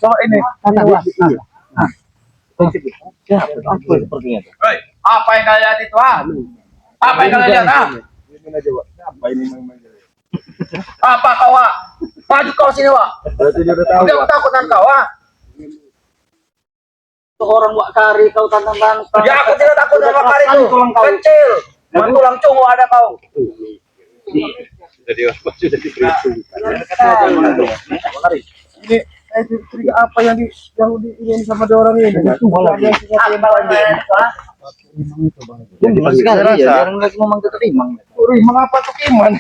Coba ini. Hei, apa yang kalian lihat itu? Apa yang kalian lihat? Ini aja, Pak. Apa ini memang? Apa kau? Maju kau sini, Wak. Berarti dia udah tahu. Udah takut dengan kau, Seorang Wak Kari kau tantang. Ya aku tidak takut dengan Wak Kari itu. Kecil. Tulang cungu ada kau. Jadi apa sudah diperhitung. Ini curiga apa yang di ini sama dua orang ini? Jarang lagi ngomong ke Rimang. Rimang apa tuh Kiman?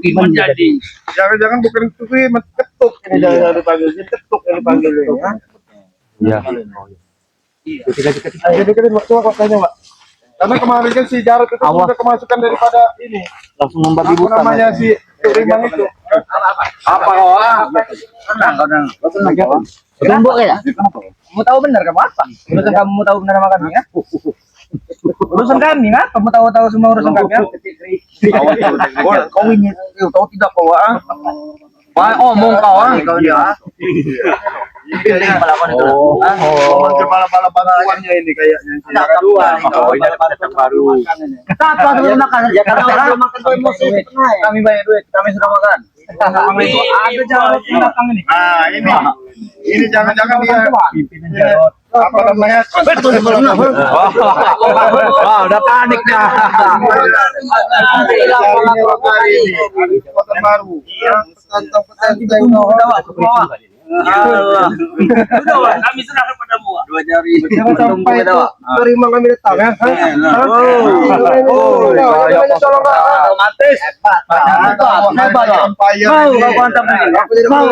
Kiman jadi. Jangan-jangan bukan itu Kiman, ketuk ini jangan dipanggil, ketuk yang dipanggil ini. Iya. Jadi waktu kok tanya, Pak. Karena kemarin kan si Jarod itu sudah kemasukan daripada ini. Langsung membabi Apa buta. namanya si Rimang itu? Apa kau? Tenang kau. Tembok ya? Kamu tahu benar kamu apa? Urusan kamu tahu benar sama kami ya? Urusan kami ya? Kamu tahu semua urusan kami ya? Kau ini tahu tidak kau omong kau kau dia. Pilih melakukan itu. Manggil bala-bala bantuannya ini kayaknya. Tidak kedua. Ini ada datang baru. Apa sudah makan? Ya karena makan tuh emosi. Kami banyak duit, kami sudah makan. Ada jalan belakang ini. Nah, ini jangan-jangan dia pimpinan Jarod. Apa namanya? Wah, udah panik dah. Kota baru. Sudah, kami serahkan padamu. Dua jari. Jangan sampai itu terima kami datang ya. Otomatis. Hebat. Mau kau antam ini. Aku tidak mau.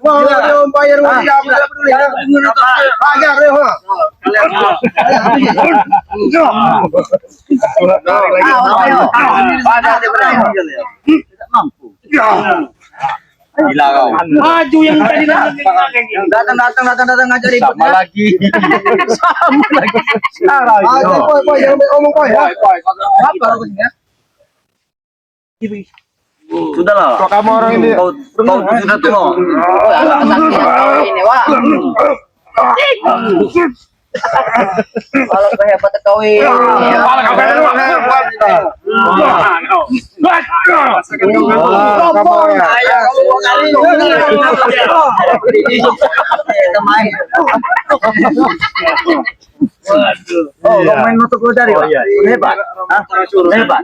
Mau umpire tidak peduli. Ajar deh, ha. Mampu. Gila kau. Maju yang tadi datang aja ribut. Sama lagi. Sama lagi. Koi, jangan ngomong koi ya. Apa bagusnya? Sudahlah. Kok kamu orang ini? Kau sudah tua. Ini wah. Kalau kehebat kau ini. Oh, kau main nutuk lu dari, Pak? Hebat. Hebat.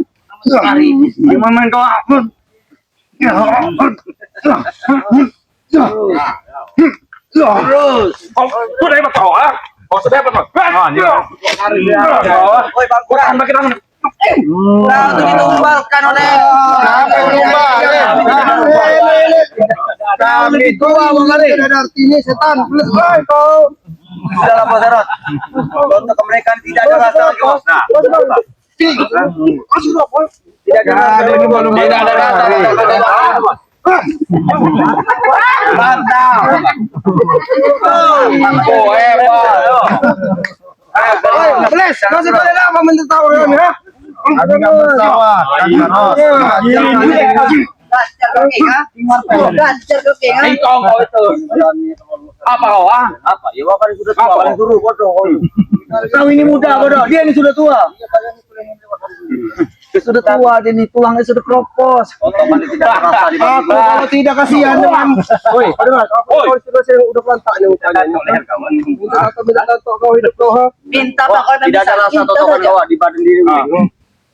Gimana main kau? Terus. Sudah hebat kau, ah? Oh, sudah hebat kau. Oi, Bang, makin tangan. Nah, begitu umbalkan oleh. Kami tua mengalir. Ada artinya setan. Plus kau. Sudahlah, Bos Jarod. Untuk kemerdekaan tidak ada rasa jos. Tidak ada rasa. Mantap. Oh, hebat. Beles, masih boleh lama mentertawa kami, ha? Ada nggak bersawa? Kau itu. Apa kau? Apa? Ya wakari sudah tua. Paling suruh bodoh. Kau ini muda bodoh. Dia ini sudah tua. Dia sudah tua. Dia ini tulangnya sudah keropos. Aku kalau tidak kasihan dengan. Woi, kau sudah saya udah plantak nih mukanya. Minta tato kau hidup kau, ha? Minta bakal tidak ada rasa totokan kau di badan diri.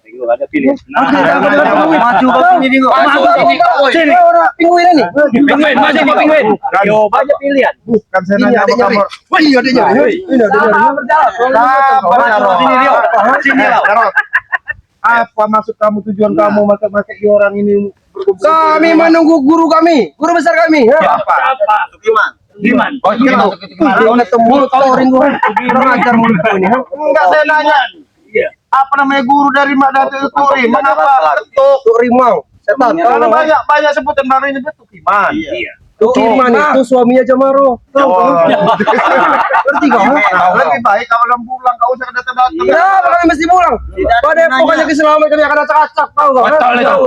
Minggu ada pilihan. Maju ke sini kok. Maju sini. Pinguin ini. Pinguin, maju ke pinguin. Yo, banyak pilihan. Bukan saya nanya apa kamu. Iya, ada nyari. Ini ada nyari. Sini dia. Sini dia. Apa maksud kamu, tujuan kamu pakai orang ini berkumpul? Kami menunggu guru kami, guru besar kami. Siapa? Giman. Oh, Giman. Kau ketemu touring gua. Mengajar mulut kau ini. Enggak, saya nanya. Apa namanya guru dari Mak Datuk itu Turi? Kenapa ketuk? Tuk Rimau. Setan. Karena banyak sebutan baru ini betul Giman. Iya. Firman itu suaminya Jamaro. Tahu kau? Ngerti kau? Lebih baik kalau dalam pulang kau usah datang-datang. Kenapa kami mesti pulang? Pada pokoknya keselamatan kami akan acak-acak, tahu kau? Betul itu.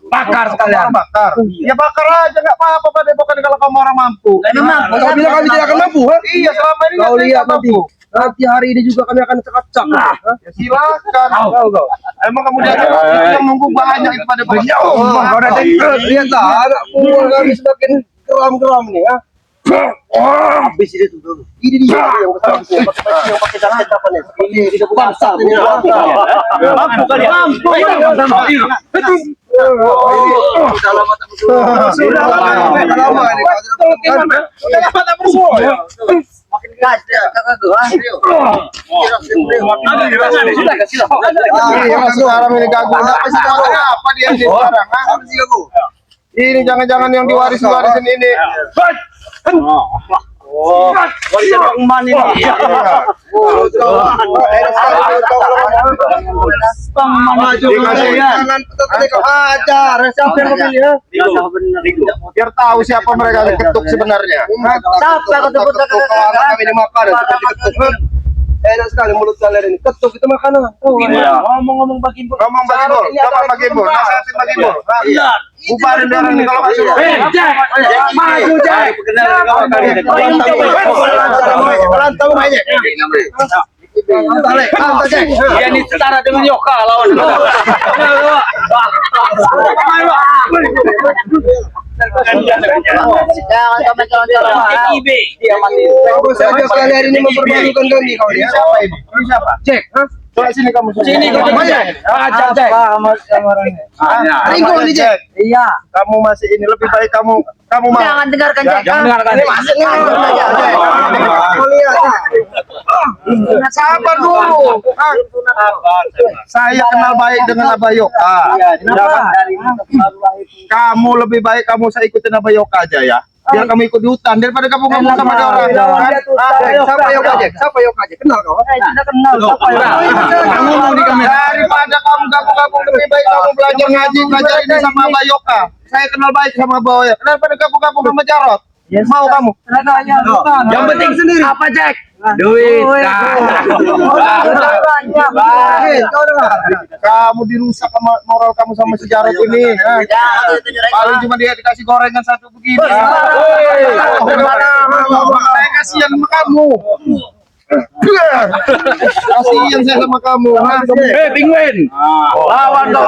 Bakar sekalian. Bakar. Ya bakar aja nggak apa-apa pada bukan kalau kamu orang mampu. Kau bilang kami tidak akan mampu, ha? Iya selama ini Kau nggak lihat mampu. nanti. Nanti hari ini juga kami akan acak-acak. Ya silakan. Tahu kau? Emang kamu diajak yang nunggu banyak itu pada Kau dah lihatlah anak buah kami semakin geram-geram nih, ha? Habis ini tuh. Ini dia yang pakai jalan apa nih? Ini tidak bangsa ini. Mampu kalian. Mampu. Sudah lama ini. Makin gajah kakak gua. Sekarang ini ganggu. Apa dia ini sekarang? Ini jangan-jangan yang diwaris-warisin ini. Warisan Bang Man ini. Jangan kau ajar. Siapa yang pilih ya? Biar tahu siapa mereka yang ketuk sebenarnya. Siapa yang ketuk? Kami ini makan. Enak sekali mulut kalian ini. Ketuk itu makanan. Ngomong-ngomong bagimu. Ngomong bagimu, siapa bagimu? Nasihatin bagimu. Iya. Bubarin dia ini kalau masuk. Maju, Jack. Tahu banyak. Dia ini setara dengan Yoka lawan. Jangan kawan-kawan. Dia mati. Bagus saja kalian ini mempermalukan kami kau ya. Siapa ini? Ini siapa? Cek, ha? Coba sini kamu. Sini kau banyak. Ajar, Jack. Ringo ini Cek. Iya. Kamu masih ini lebih baik kamu mau. Jangan dengarkan Jack. Jangan dengarkan. Sabar dulu. Saya kenal baik dengan Abayoka. Kamu lebih baik kamu saya ikutin Abayoka aja ya. Biar kamu ikut di hutan daripada kamu ngomong sama dia orang. Siapa Yoka Cek? Siapa Yoka Cek? Kenal kau? Tidak kenal siapa ya. Kamu mau di kamera. Daripada kamu gabung-gabung lebih baik kamu belajar ngaji, belajar ini sama Abayoka. Saya kenal baik sama Abayoka. Daripada gabung-gabung sama Jarot. Mau kamu? Yang penting sendiri. Apa, Jack? Duit. Kamu dirusak sama moral kamu sama si Jarot ini. Paling cuma dia dikasih gorengan satu begini. Saya kasihan sama kamu. Kasihan saya sama kamu. Penguin. Lawan kau.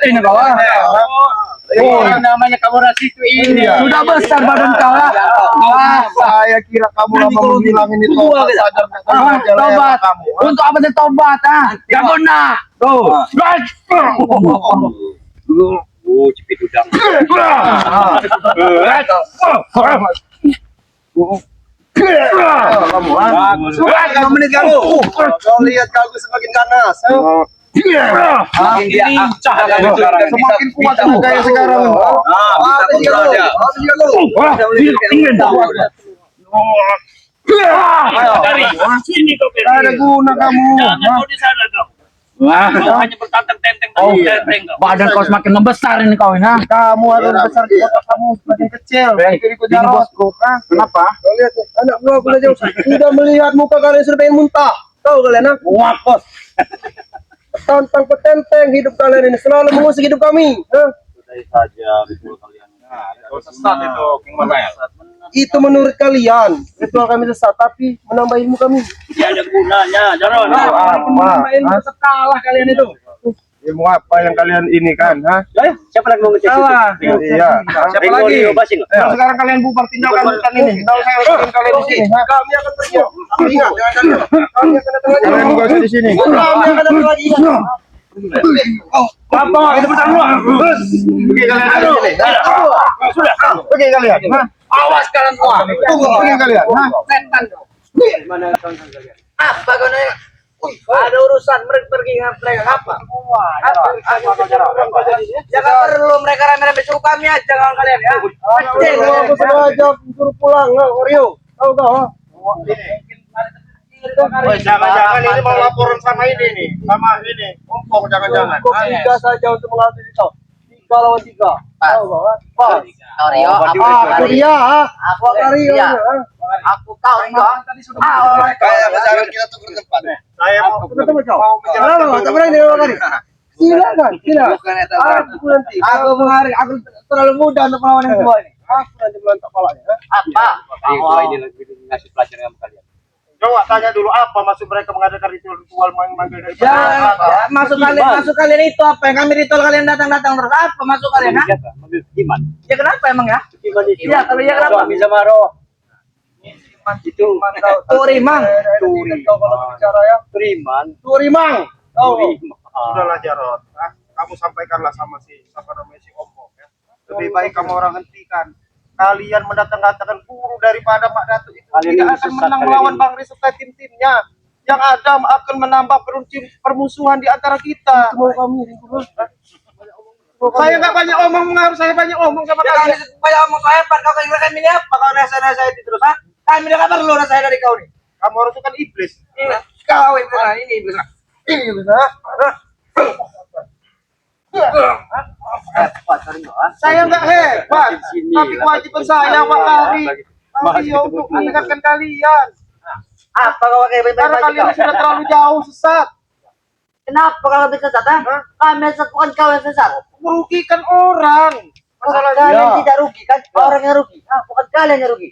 Ini kau. Namanya kamu rasi itu ini. Sudah besar badan kau. Saya kira kamu lama menghilangin itu. Sadar Tobat. Untuk apa sih tobat? Gak guna. Tuh. Cepet udang. Kamu menit kamu. Kau lihat kamu semakin ganas. semakin kuat gaya sekarang. Ada guna kamu. Hanya bertantang tenteng badan kau semakin membesar ini kau ini. Kamu harus besar di otak kamu semakin kecil. Ikut Ini bosku. Kenapa? Kau lihat anak buah aku saja sudah melihat muka kalian sudah pengen muntah. Tahu kalian ah? Wah, bos. Tantang petenteng hidup kalian ini selalu mengusik hidup kami. Sesat itu gimana ya? Itu menurut kalian ritual kami sesat, tapi menambah ilmu kami. Tidak ada gunanya, Jaron. Menambah ilmu tetap kalah kalian itu. Ilmu apa yang kalian ini kan? Siapa lagi mau ngecek itu? Salah. Iya. Siapa lagi? Nah, sekarang kalian bubar tinggalkan hutan ini. Tahu saya bikin kalian di sini. Kami akan pergi. Ingat, jangan. Kami akan datang lagi. Kalian enggak usah di sini. Kami akan datang lagi. Apa? Itu betul lu. Pergi kalian dari sini. Sudah. Pergi kalian. Awas kalian semua. Tunggu, pergi kalian. Apa kau nanya? Ada urusan mereka pergi apa? Jangan perlu mereka rame-rame suruh kami aja jangan kalian ya. Aku sengaja suruh pulang, Rio. Tahu kau? Jangan-jangan ini mau laporan sama ini nih. Sama ini. Kompong jangan-jangan. Kok tiga saja untuk mengatur kau? lawan 3. Bos, Rio, Aku dia, aku Rio. Rio. Aku kau Rio. Kayak masyarakat kita tuh bertempat. Saya mau Tak berani dua kali. Silakan, silakan. bukan eta. Aku nanti. Aku terlalu muda untuk melawan yang tua ini. Aku nanti melantak palanya. Apa? ini lagi ngasih pelajaran sama kalian. Coba tanya dulu apa maksud mereka mengadakan ritual manggil dari Ya, Masuk kalian itu apa yang kami ritual kalian datang terus apa masuk kalian? Ha? Mobil iman. Ya kenapa emang ya? Iman itu. Iya, kalau iya kenapa? Suami sama roh. Itu Turimang. Kau kalau bicara ya. Beriman. Turimang. Oh. Sudahlah Jarot, kamu sampaikanlah sama siapa namanya si Ompong ya. Lebih baik kamu orang hentikan. Kalian mendatang-datangkan guru daripada Mak Datu itu Kalian tidak ini akan sesat, menang kalian melawan ini. Bang Riz serta tim-timnya. Yang ada akan menambah permusuhan di antara kita. Mau kami Saya nggak banyak omong, harus saya banyak omong sama kalian. Supaya omong kau hebat kau kira kami ini apa kau nasihat itu terus ha? Kami tidak perlu nasihat dari kau nih. Kamu harus kan iblis. Kau itu nah ini bisa. ini bisa. Saya nggak hebat, Di sini, tapi kewajiban saya Pak Ari untuk meningkatkan kalian. Apa kau pakai Karena kalian sudah terlalu jauh sesat, Kenapa kalau bisa sesat? Ha? Kami sesat bukan kau yang sesat. merugikan orang. Masalahnya. Kalian tidak rugi kan? Orang yang rugi. Bukan kalian yang rugi.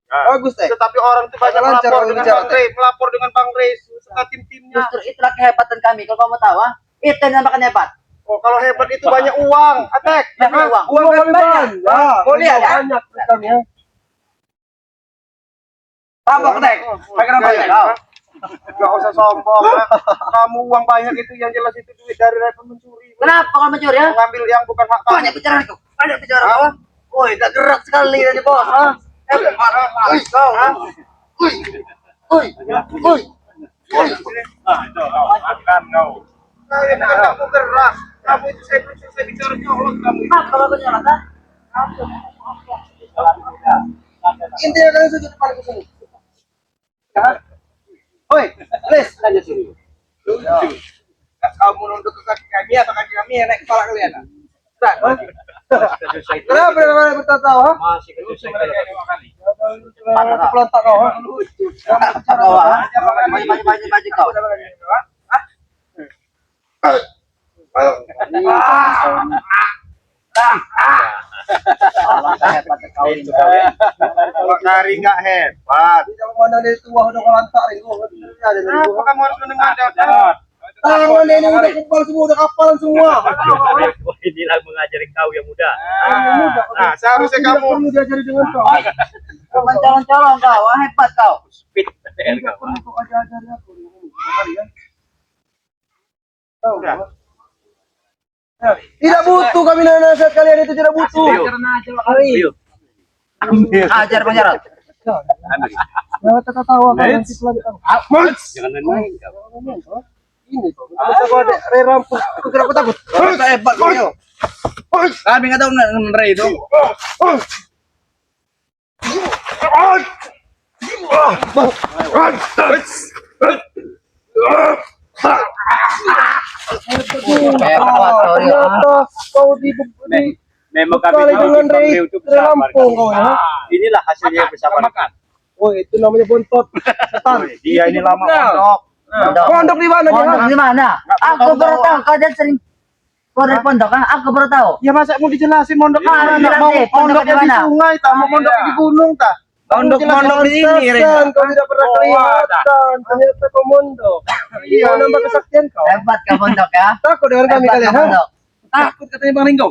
Bagus teh. Tetapi orang itu banyak Lancar, melapor dengan lancar. Bang Rey, melapor dengan Bang Rey serta tim-timnya. Justru itulah kehebatan kami. Kalau kamu tahu, ha? Itu yang namakan hebat. Oh, kalau hebat itu banyak uang, attack. Banyak uang. Uang kami banyak. Mau lihat ya? Banyak kami ya. Apa ketek? Pakai apa ya? Kau. Gak usah sombong. Kamu uang banyak itu yang jelas itu duit dari Raven mencuri. Kenapa kau mencuri ya? Mengambil yang bukan hak kamu. Banyak bicara kau. Banyak bicara kau. Ha? Woi, tak gerak sekali tadi bos. Ha? Marah kau. Ha? Kalian akan kamu gerak. Kamu itu saya bicara nyolot kamu. Kenapa kau menyerah? Ha? Intinya kalian sujud depan ke sini. Oi, Les, Aja sini. Kamu nunduk ke kaki kami atau kaki kami yang naik kepala kalian? kenapa kalian bertawa? Masih selesai Pelontak kau. ha? Kau, ha? Maju kau. Pak Kari nggak hebat. Tidak mana dari tua udah kelantak itu. Ada dari Kenapa tua. kamu harus mendengarkan? Tangan ini udah kepal semua, udah kapal semua. Inilah mengajari kau yang muda. Nah, seharusnya Tidak kamu perlu diajari dengan kau. Kau mencolong-colong kau. Ha? Hebat kau. Speed. Tidak perlu kau ajari aku. udah. Tidak butuh kami nasihat kalian itu tidak butuh. Ayo. Ajar penjarot. Jangan tertawa kalian nanti pelan kamu. Jangan main-main kau. Ini kok. Kalau ada rampus, aku kira aku takut. Hebat kau. Kami nggak tahu Ray itu. Ternyata kau di Memang kami kali tahu dengan di Ray Bang itu bersabar. Lampung kau ya. Inilah hasilnya bersabar. Oh itu namanya bontot. Setan. Dia ini lama pondok. Pondok di mana dia? Pondok di mana? Aku baru tahu kalian sering pondok pondok kan? Aku baru tahu. Ya masa mau dijelasin mondok Ah, ini jelasin, mau pondok pondoknya di di mana? sungai tah, mau mondoknya di gunung tah. Pondok-pondok di sini, Pantesan kau tidak pernah kelihatan. Ternyata kau mondok. Iya. Kau nambah kesaktian kau. Hebat kau pondok ya. Takut dengan kami Hebat kalian. kau ha? pondok. Takut katanya Bang Ringgo.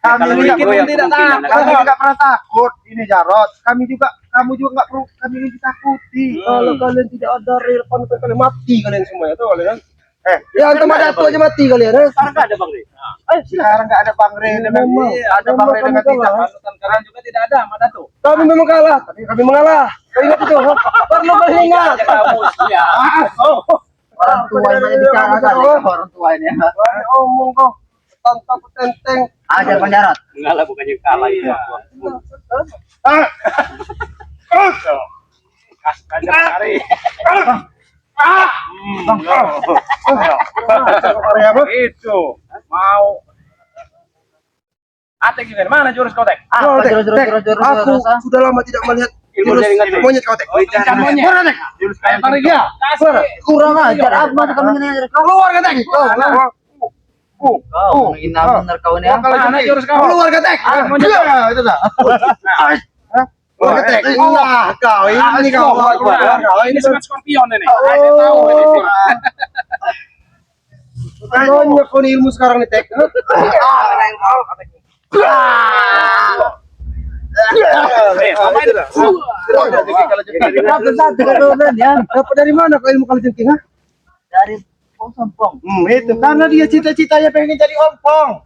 Kami Kalau juga Ringo yang tidak kemungkinan takut. Kami tidak pernah takut. Ini Jarot. Kamu juga nggak perlu kami ini ditakuti. Kalau kalian tidak ada real konten kalian mati kalian semua ya tahu kalian. Ya Ya antum ada satu aja mati kalian. Ha? Sekarang nggak ada Bang Ri. sekarang nggak ada Bang Rey dengan Memang. ada Bang Rey dengan Memang tidak. kami Kalian juga tidak ada mana tuh. Kami memang kalah, tapi kami mengalah. Kau ingat itu? Ha? Perlu kalian ingat. Kamu ya. Orang tua yang banyak bicara kali orang tua ini. Ya. Banyak omong kau. Tanpa petenteng. Ajar penjarot. Mengalah bukannya kalah itu. Kari. Itu mau Tek juga. Mana jurus kau Tek? Wow, Tek, jurus, Tek, jurus, jurus, aku jurus, sudah lama tidak melihat Ilmu jurus jaringan, Tek. monyet kau Tek. Ikan monyet. Mana Tek? Jurus kalian Tarik dia. Mana? Kurang ajar, apa masa kamu ini ajar kau? Keluar kau Tek. Kau menghina benar kau ini. Mana jurus kau? Keluar kau Tek. Iya, itu dah. Keluar kau Tek. Wah, kau ini kau. Ini sangat skorpion ini. Saya tahu ini. Banyak kau ilmu sekarang nih Tek. Kenapa satu keturunan ya? Dapat dari mana kau ilmu kalajengking? Ha? Dari Sompong. Itu karena dia cita-citanya pengen jadi ompong.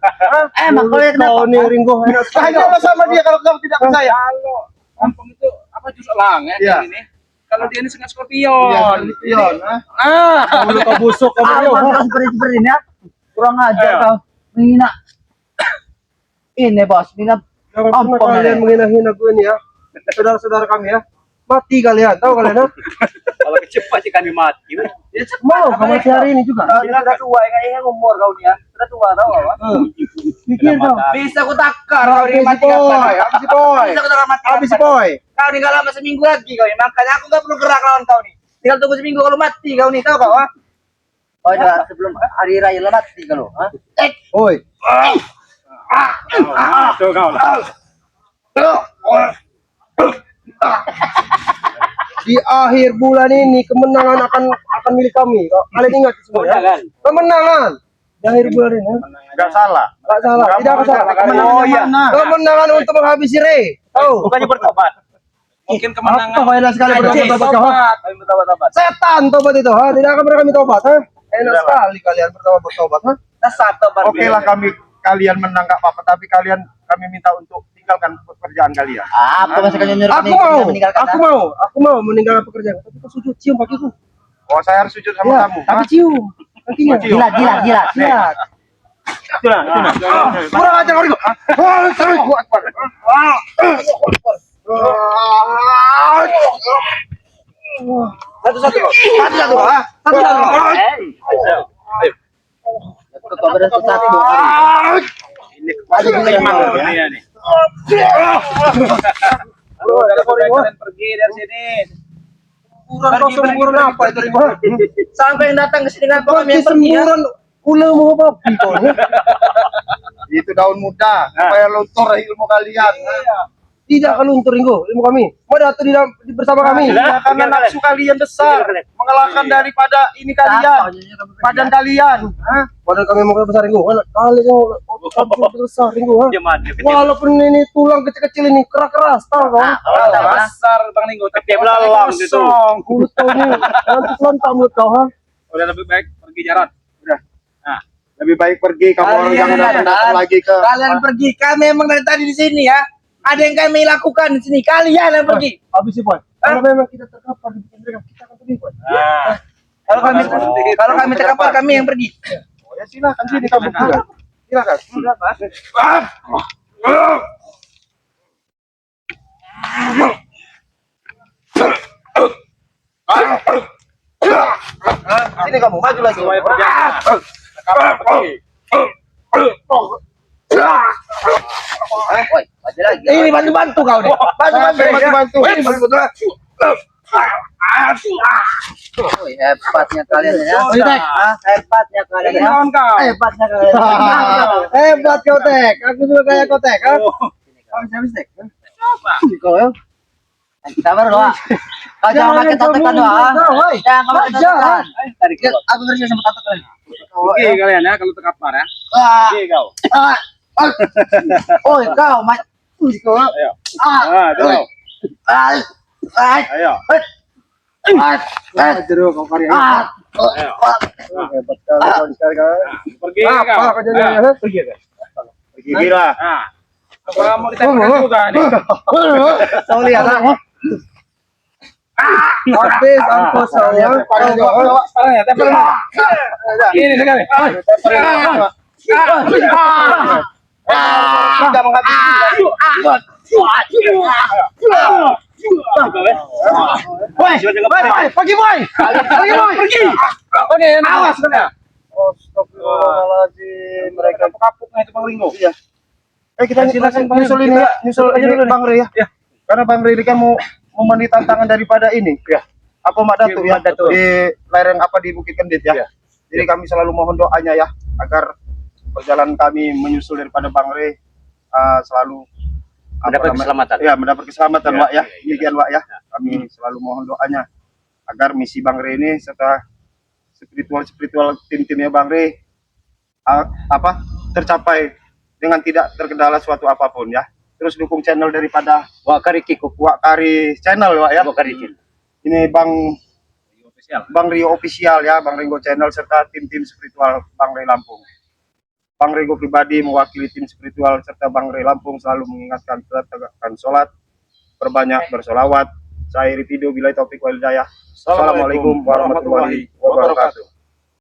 Emang kau lihat Kau kenapa? nih Ringo enak sekali. Tanya sama dia kalau kamu tidak percaya. Kalau kampung itu apa jurus elang ya Iya. ini. Kalau dia ini sangat skorpion. Iya, skorpion. Mulut kau busuk kau Ah, Ringo. kau seperti ini ya? Kurang ajar kau. Menghina. Ini bos, menghina. Jangan pernah Ampun, kalian Nek. menghina-hina gue nih ya. Saudara-saudara kami ya. Mati kalian, tahu kalian ha? Kalau kecepat sih kami mati. Mau kamu mati hari ini juga. Sudah tua, yang umur kau nih ya. Sudah tua tahu apa? Pikir kau. Bisa aku takar kau Habis ini si mati boy, kapan? habis si boy. Bisa aku takar mati Habis si kapan? boy. Kau nih lama seminggu lagi kau ini. Makanya aku gak perlu gerak lawan kau nih. Tinggal tunggu seminggu kalau mati kau nih, tahu kau ha? Oh ya, sebelum hari raya lo mati kalau, ha? Oi, Tuh kau lah. di akhir bulan ini kemenangan akan milik kami. Kalian ingat semua ya? Kemenangan? Kemenangan. Di akhir bulan ini. Enggak salah. Enggak salah, tidak salah. Oh iya. Kemenangan untuk menghabisi Ray. Tahu? Bukannya bertobat. Mungkin kemenangan. Apa enak sekali bertobat kau? Ha? Kami bertobat. Setan tobat itu, ha? Tidak akan pernah kami tobat, ha? Enak sekali kalian bertobat, ha? Oke lah kalian menang nggak apa-apa, tapi kami minta untuk tinggalkan pekerjaan kalian. Apa masih kau nyuruh Aku mau meninggalkan pekerjaan. Tapi kau sujud cium kakiku. Oh, saya harus sujud sama Ya, kamu. tapi cium kakinya. Oh, cium. Jilat. Lihat. Kurang ajar kau itu. Satu-satu, ha? Satu-satu. Kau bersatu. Ini ada memang dunia nih. Udah kalian pergi dari sini. Semburan apa itu Ringo? Sampai yang datang ke sini ngapa kami Pergi yang pergi ya? semburan ulemu babi kau ni. Itu daun muda supaya luntur ilmu kalian. Tidak akan luntur Ringo, ilmu kami. Mau datang di bersama kami. Ya, karena nafsu kalian besar, mengalahkan daripada ini kalian, badan kalian. Padahal kami mau besar Ringo. Kali yang besar Ringo, ha? Dia mati. Walaupun ini tulang kecil-kecil ini keras-keras, tahu kau? Besar Bang Ninggo tapi belalang gitu. Mulut kau ni, nanti lontak mulut kau, ha? Udah lebih baik pergi Jarot. Udah. Nah, Lebih baik pergi, kamu orang jangan datang lagi ke. Kalian pergi, kami memang dari tadi di sini ya. Ada yang kami lakukan di sini. Kalian yang pergi. Habis sih, Boy. Kalau memang kita terkapar di bikin mereka, kita akan pergi, Boy. Kalau kami terkapar, kami yang pergi. Oh ya silakan sini kamu juga. Silakan. Sini kamu maju lagi. semuanya perjalanan. Kapan pergi? Woi, maju lagi. Ini bantu-bantu kau nih. Bantu. Woi, hebatnya kalian ya. Woi, Tek. Hebatnya kalian Ini ya. lawan kau. Hebatnya kalian. Hebat kau, Tek. Aku juga kayak kau, Tek. Ha? Habis, Tek. Kau ya. Kita baru doa. Kau jangan makin tatakan doa. Jangan kau makin tatakan. Aku bersih sama tatakan. Pergi kalian ya kalau terkapar ya. Pergi kau. Oi, kau mat. Kau. Ayo. Ayo. Ayo. Jeruk kau karya. Ayo. Hebat sekali kau. Pergi Apa kau. kau jadi? Ha? Pergi. Pergi gila. Nah. Apa mau ditembakkan juga nih? Kau lihat, ha? Habis aku sayang. Sekarang ya, tempel. Ini sekali. Sudah menghabisi. Pergi, boy. Pergi. Oke, awas kan ya. Astagfirullahaladzim. Mereka kapuk itu Bang Ringo. Iya. Kita silakan, Pak. nyusul ini ya, nyusul aja ini dulu nih. Bang Rey ya. Ya. Karena Bang Rey ini kan mau memenuhi tantangan daripada ini. Ya. Apa Mak Datu ya, Mak Datu. di lereng apa di Bukit Kendit ya. Ya. Jadi kami selalu mohon doanya ya agar perjalanan kami menyusul daripada Bang Rey selalu Mendapat keselamatan. Ya, mendapat keselamatan, Ya, Wak ya. ya, ya. Demikian, Wak ya. Kami selalu mohon doanya agar misi Bang Rey ini serta spiritual tim-timnya Bang Rey tercapai dengan tidak terkendala suatu apapun ya. Terus dukung channel daripada Wakari Kikuk. Wakari channel, Wak ya. Wakari Kikuk. Ini Bang Official. Bang Rio Official ya, Bang Ringo Channel serta tim-tim spiritual Bang Rey Lampung. Bang Ringo pribadi mewakili tim spiritual serta Bang Rey Lampung selalu mengingatkan tetap tegakkan sholat, perbanyak bersolawat. Saya Ripido, bila taufik wal hidayah. Assalamualaikum warahmatullahi wabarakatuh.